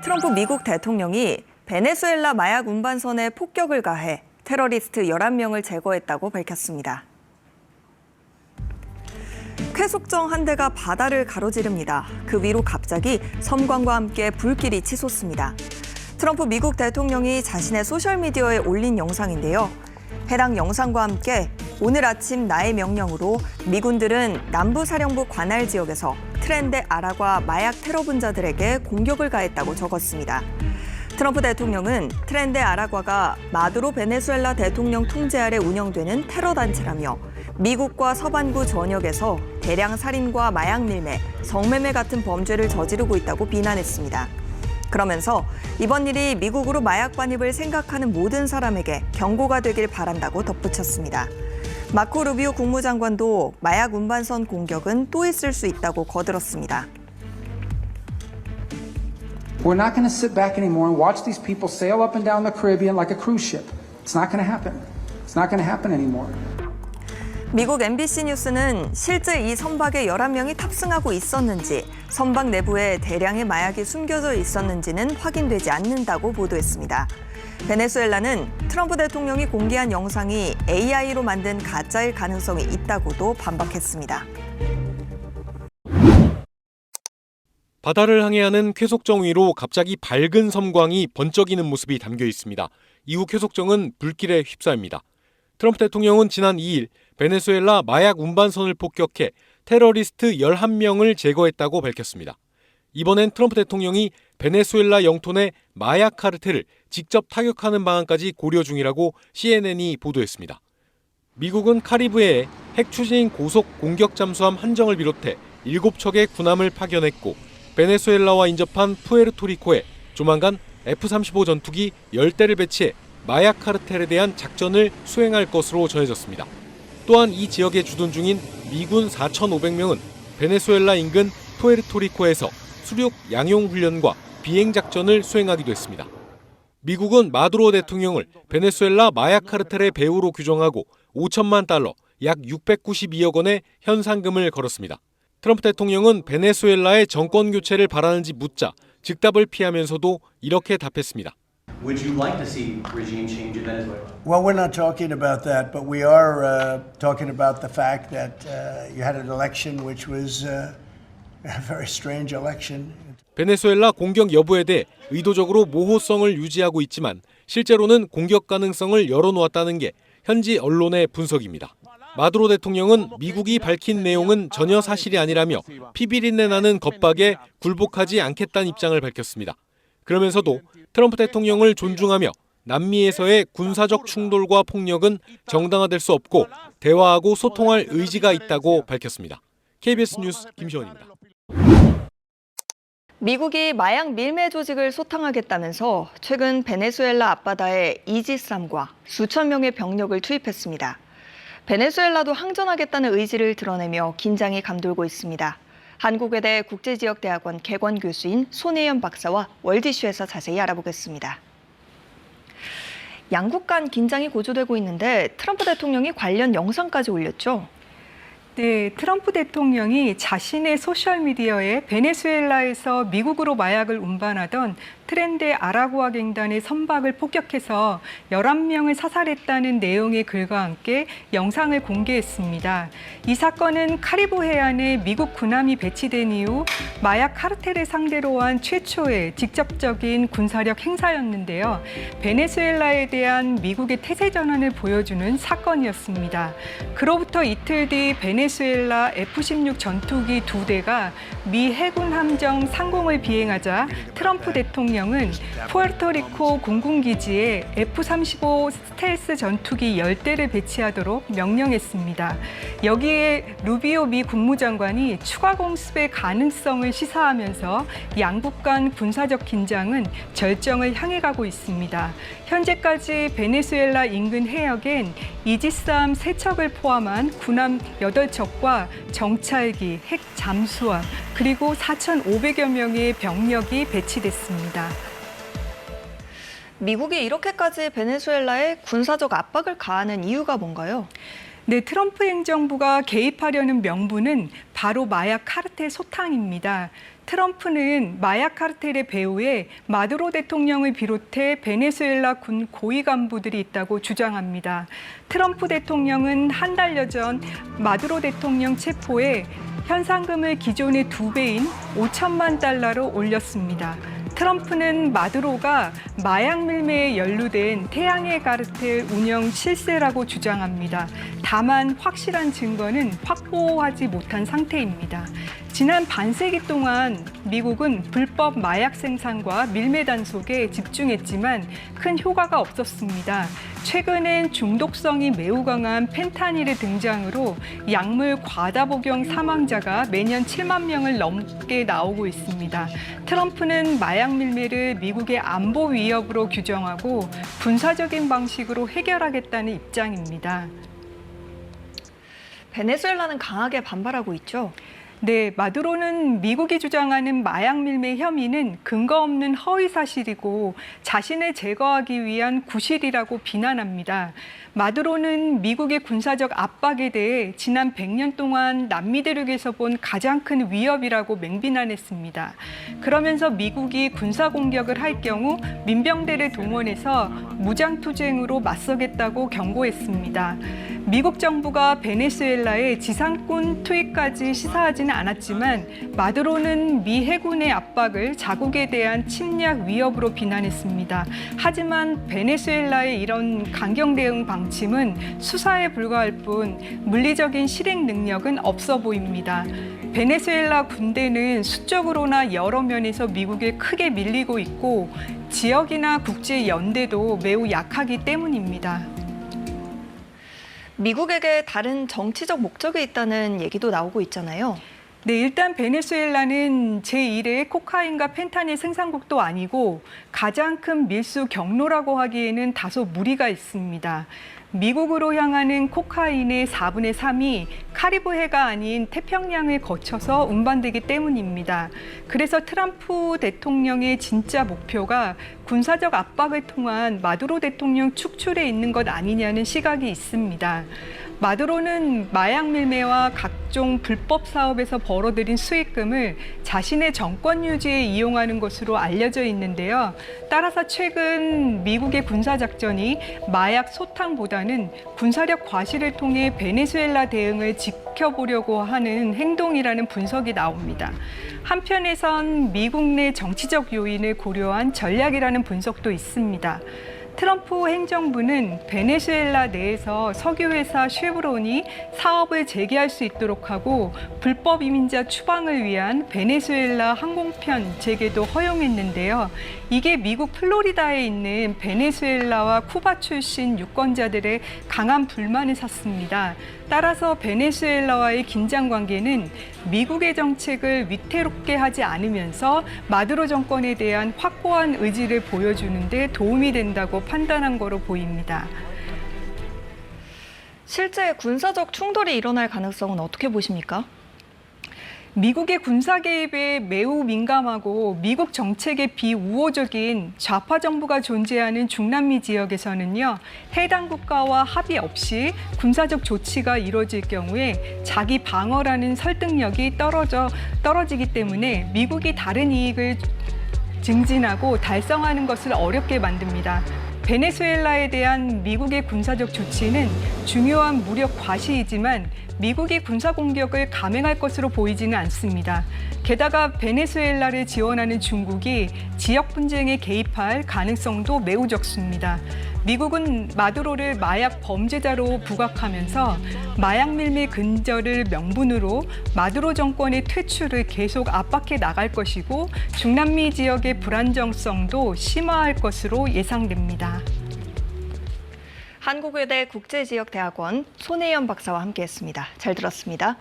트럼프 미국 대통령이 베네수엘라 마약 운반선에 폭격을 가해 테러리스트 11명을 제거했다고 밝혔습니다. 쾌속정 한 대가 바다를 가로지릅니다. 그 위로 갑자기 섬광과 함께 불길이 치솟습니다. 트럼프 미국 대통령이 자신의 소셜미디어에 올린 영상인데요. 해당 영상과 함께 오늘 아침 나의 명령으로 미군들은 남부사령부 관할 지역에서 트렌데 아라과 마약 테러 분자들에게 공격을 가했다고 적었습니다. 트럼프 대통령은 트렌데 아라과가 마두로 베네수엘라 대통령 통제 아래 운영되는 테러 단체라며 미국과 서반구 전역에서 대량 살인과 마약 밀매, 성매매 같은 범죄를 저지르고 있다고 비난했습니다. 그러면서 이번 일이 미국으로 마약 반입을 생각하는 모든 사람에게 경고가 되길 바란다고 덧붙였습니다. 마코 루비오 국무장관도 마약 운반선 공격은 또 있을 수 있다고 거들었습니다. We're not going to sit back anymore and watch these people sail up and down the Caribbean like a cruise ship. It's not going to happen. It's not going to happen anymore. 미국 MBC 뉴스는 실제 이 선박에 11명이 탑승하고 있었는지, 선박 내부에 대량의 마약이 숨겨져 있었는지는 확인되지 않는다고 보도했습니다. 베네수엘라는 트럼프 대통령이 공개한 영상이 AI로 만든 가짜일 가능성이 있다고도 반박했습니다. 바다를 항해하는 쾌속정 위로 갑자기 밝은 섬광이 번쩍이는 모습이 담겨 있습니다. 이후 쾌속정은 불길에 휩싸입니다. 트럼프 대통령은 지난 2일 베네수엘라 마약 운반선을 폭격해 테러리스트 11명을 제거했다고 밝혔습니다. 이번엔 트럼프 대통령이 베네수엘라 영토 내 마약 카르텔을 직접 타격하는 방안까지 고려 중이라고 CNN이 보도했습니다. 미국은 카리브해에 핵 추진 고속 공격 잠수함 한정을 비롯해 7척의 군함을 파견했고 베네수엘라와 인접한 푸에르토리코에 조만간 F-35 전투기 10대를 배치해 마약 카르텔에 대한 작전을 수행할 것으로 전해졌습니다. 또한 이 지역에 주둔 중인 미군 4,500명은 베네수엘라 인근 푸에르토리코에서 수륙 양용 훈련과 비행 작전을 수행하기도 했습니다. 미국은 마두로 대통령을 베네수엘라 마약 카르텔의 배후로 규정하고 5천만 달러, 약 692억 원의 현상금을 걸었습니다. 트럼프 대통령은 베네수엘라의 정권 교체를 바라는지 묻자 즉답을 피하면서도 이렇게 답했습니다. Would you like to see regime change in Venezuela? Well, we're not talking about that, but we are talking about the fact that you had an election which was a very strange election. 베네수엘라 공격 여부에 대해 의도적으로 모호성을 유지하고 있지만 실제로는 공격 가능성을 열어놓았다는 게 현지 언론의 분석입니다. 마두로 대통령은 미국이 밝힌 내용은 전혀 사실이 아니라며 피비린내 나는 겁박에 굴복하지 않겠다는 입장을 밝혔습니다. 그러면서도 트럼프 대통령을 존중하며 남미에서의 군사적 충돌과 폭력은 정당화될 수 없고 대화하고 소통할 의지가 있다고 밝혔습니다. KBS 뉴스 김시원입니다. 미국이 마약 밀매 조직을 소탕하겠다면서 최근 베네수엘라 앞바다에 이지스함과 수천 명의 병력을 투입했습니다. 베네수엘라도 항전하겠다는 의지를 드러내며 긴장이 감돌고 있습니다. 한국외대 국제지역대학원 개관 교수인 손혜연 박사와 월드이슈에서 자세히 알아보겠습니다. 양국 간 긴장이 고조되고 있는데 트럼프 대통령이 관련 영상까지 올렸죠? 네, 트럼프 대통령이 자신의 소셜미디어에 베네수엘라에서 미국으로 마약을 운반하던 트렌데 아라구아 갱단의 선박을 폭격해서 11명을 사살했다는 내용의 글과 함께 영상을 공개했습니다. 이 사건은 카리브 해안에 미국 군함이 배치된 이후 마약 카르텔을 상대로 한 최초의 직접적인 군사력 행사였는데요. 베네수엘라에 대한 미국의 태세 전환을 보여주는 사건이었습니다. 그로부터 이틀 뒤 베네수엘라 F-16 전투기 2대가 미 해군 함정 상공을 비행하자 트럼프 대통령은 푸에르토리코 공군기지에 F-35 스텔스 전투기 10대를 배치하도록 명령했습니다. 여기에 루비오 미 국무장관이 추가 공습의 가능성을 시사하면서 양국 간 군사적 긴장은 절정을 향해 가고 있습니다. 현재까지 베네수엘라 인근 해역엔 이지스함 3척을 포함한 군함 8척과 정찰기, 핵 잠수함, 그리고 4,500여 명의 병력이 배치됐습니다. 미국이 이렇게까지 베네수엘라에 군사적 압박을 가하는 이유가 뭔가요? 네, 트럼프 행정부가 개입하려는 명분은 바로 마약 카르텔 소탕입니다. 트럼프는 마약 카르텔의 배후에 마두로 대통령을 비롯해 베네수엘라 군 고위 간부들이 있다고 주장합니다. 트럼프 대통령은 한 달여 전 마두로 대통령 체포에 현상금을 기존의 2배인 5천만 달러로 올렸습니다. 트럼프는 마두로가 마약 밀매에 연루된 태양의 카르텔 운영 실세라고 주장합니다. 다만 확실한 증거는 확보하지 못한 상태입니다. 지난 반세기 동안 미국은 불법 마약 생산과 밀매 단속에 집중했지만 큰 효과가 없었습니다. 최근엔 중독성이 매우 강한 펜타닐의 등장으로 약물 과다 복용 사망자가 매년 7만 명을 넘게 나오고 있습니다. 트럼프는 마약 밀매를 미국의 안보 위협으로 규정하고 군사적인 방식으로 해결하겠다는 입장입니다. 베네수엘라는 강하게 반발하고 있죠. 네, 마두로는 미국이 주장하는 마약 밀매 혐의는 근거 없는 허위 사실이고 자신을 제거하기 위한 구실이라고 비난합니다. 마두로는 미국의 군사적 압박에 대해 지난 100년 동안 남미 대륙에서 본 가장 큰 위협이라고 맹비난했습니다. 그러면서 미국이 군사 공격을 할 경우 민병대를 동원해서 무장투쟁으로 맞서겠다고 경고했습니다. 미국 정부가 베네수엘라에 지상군 투입까지 시사하지는 않았지만 마두로는 미 해군의 압박을 자국에 대한 침략 위협으로 비난했습니다. 하지만 베네수엘라의 이런 강경 대응 방침은 수사에 불과할 뿐 물리적인 실행 능력은 없어 보입니다. 베네수엘라 군대는 수적으로나 여러 면에서 미국에 크게 밀리고 있고 지역이나 국제 연대도 매우 약하기 때문입니다. 미국에게 다른 정치적 목적이 있다는 얘기도 나오고 있잖아요. 네, 일단 베네수엘라는 제1의 코카인과 펜타닐 생산국도 아니고 가장 큰 밀수 경로라고 하기에는 다소 무리가 있습니다. 미국으로 향하는 코카인의 4분의 3이 카리브해가 아닌 태평양을 거쳐서 운반되기 때문입니다. 그래서 트럼프 대통령의 진짜 목표가 군사적 압박을 통한 마두로 대통령 축출에 있는 것 아니냐는 시각이 있습니다. 마두로는 마약 밀매와 각종 불법 사업에서 벌어들인 수익금을 자신의 정권 유지에 이용하는 것으로 알려져 있는데요. 따라서 최근 미국의 군사작전이 마약 소탕보다는 군사력 과시를 통해 베네수엘라 대응을 지켜보려고 하는 행동이라는 분석이 나옵니다. 한편에선 미국 내 정치적 요인을 고려한 전략이라는 분석도 있습니다. 트럼프 행정부는 베네수엘라 내에서 석유회사 쉐브론이 사업을 재개할 수 있도록 하고 불법 이민자 추방을 위한 베네수엘라 항공편 재개도 허용했는데요. 이게 미국 플로리다에 있는 베네수엘라와 쿠바 출신 유권자들의 강한 불만을 샀습니다. 따라서 베네수엘라와의 긴장 관계는 미국의 정책을 위태롭게 하지 않으면서 마두로 정권에 대한 확고한 의지를 보여주는 데 도움이 된다고 판단한 거로 보입니다. 실제 군사적 충돌이 일어날 가능성은 어떻게 보십니까? 미국의 군사 개입에 매우 민감하고 미국 정책에 비우호적인 좌파 정부가 존재하는 중남미 지역에서는요, 해당 국가와 합의 없이 군사적 조치가 이루어질 경우에 자기 방어라는 설득력이 떨어지기 때문에 미국이 다른 이익을 증진하고 달성하는 것을 어렵게 만듭니다. 베네수엘라에 대한 미국의 군사적 조치는 중요한 무력 과시이지만 미국이 군사 공격을 감행할 것으로 보이지는 않습니다. 게다가 베네수엘라를 지원하는 중국이 지역 분쟁에 개입할 가능성도 매우 적습니다. 미국은 마두로를 마약 범죄자로 부각하면서 마약 밀매 근절을 명분으로 마두로 정권의 퇴출을 계속 압박해 나갈 것이고 중남미 지역의 불안정성도 심화할 것으로 예상됩니다. 한국의대 국제지역대학원 손혜연 박사와 함께했습니다. 잘 들었습니다.